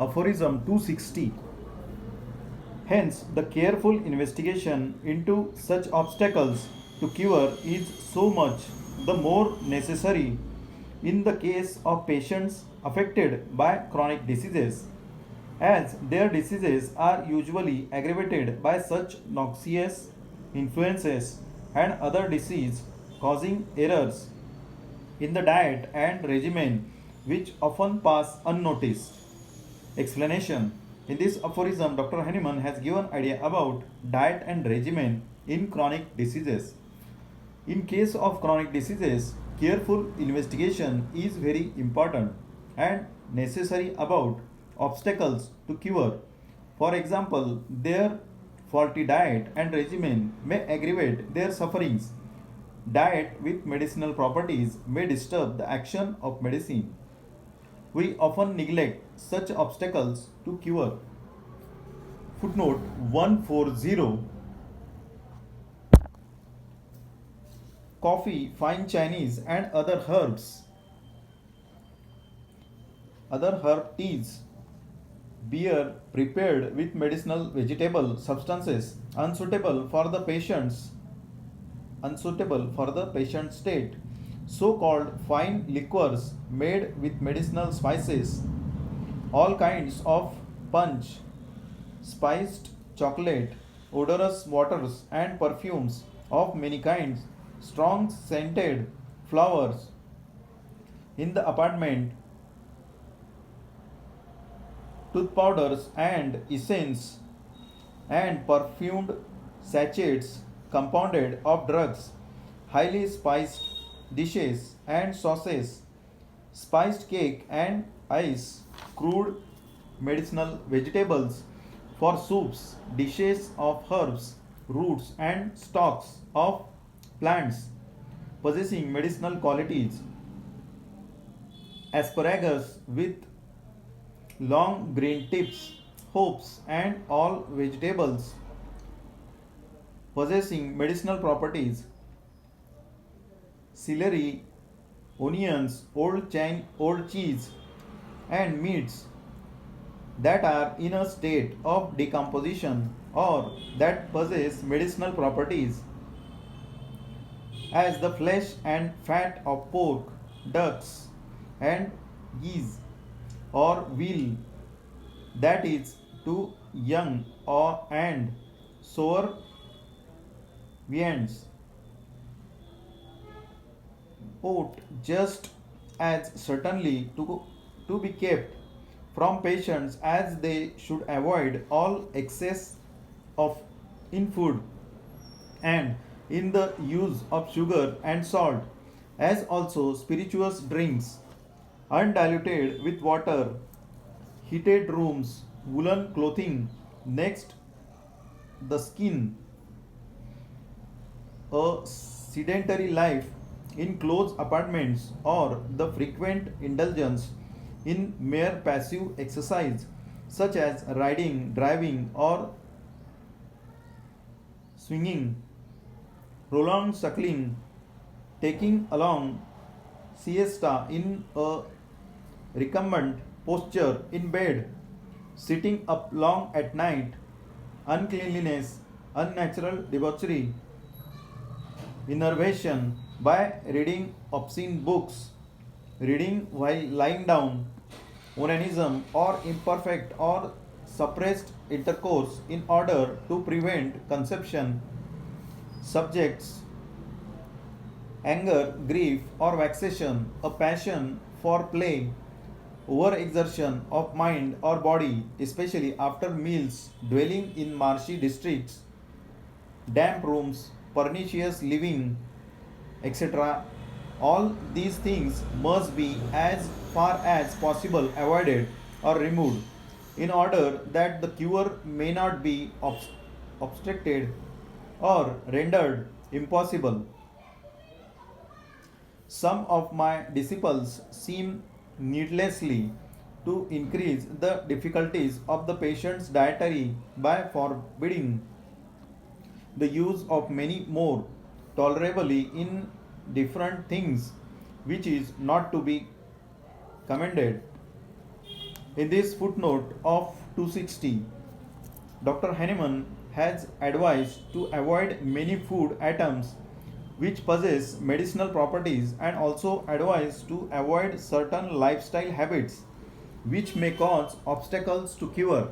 Aphorism 260. Hence, the careful investigation into such obstacles to cure is so much the more necessary in the case of patients affected by chronic diseases, as their diseases are usually aggravated by such noxious influences and other disease causing errors in the diet and regimen which often pass unnoticed. Explanation. In this aphorism, Dr. Henneman has given idea about diet and regimen in chronic diseases. In case of chronic diseases, careful investigation is very important and necessary about obstacles to cure. For example, their faulty diet and regimen may aggravate their sufferings. Diet with medicinal properties may disturb the action of medicine. We often neglect such obstacles to cure. Footnote 140. Coffee, fine Chinese, and other herb teas, beer prepared with medicinal vegetable substances unsuitable for the patient's state, so called fine liquors made with medicinal spices, all kinds of punch, spiced chocolate, odorous waters, and perfumes of many kinds, strong scented flowers in the apartment, tooth powders and essence, and perfumed sachets compounded of drugs, highly spiced dishes and sauces, spiced cake and ice, crude medicinal vegetables for soups, dishes of herbs, roots, and stalks of plants possessing medicinal qualities, asparagus with long green tips, hops, and all vegetables possessing medicinal properties, celery, onions, old cheese, and meats that are in a state of decomposition or that possess medicinal properties, as the flesh and fat of pork, ducks, and geese, or veal that is too young or and sour viands, ought just as certainly to be kept from patients as they should avoid all excess of in food and in the use of sugar and salt, as also spirituous drinks undiluted with water, heated rooms, woolen clothing, next the skin, a sedentary life in closed apartments, or the frequent indulgence in mere passive exercise such as riding, driving, or swinging, prolonged suckling, taking a long siesta in a recumbent posture in bed, sitting up long at night, uncleanliness, unnatural debauchery, innervation by reading obscene books, reading while lying down, onanism or imperfect or suppressed intercourse in order to prevent conception, subjects, anger, grief, or vexation, a passion for play, overexertion of mind or body, especially after meals, dwelling in marshy districts, damp rooms, pernicious living, etc. All these things must be as far as possible avoided or removed in order that the cure may not be obstructed or rendered impossible. Some of my disciples seem needlessly to increase the difficulties of the patient's dietary by forbidding the use of many more tolerably indifferent things, which is not to be commended. In this footnote of 260, Dr. Hahnemann has advised to avoid many food items which possess medicinal properties and also advised to avoid certain lifestyle habits which may cause obstacles to cure.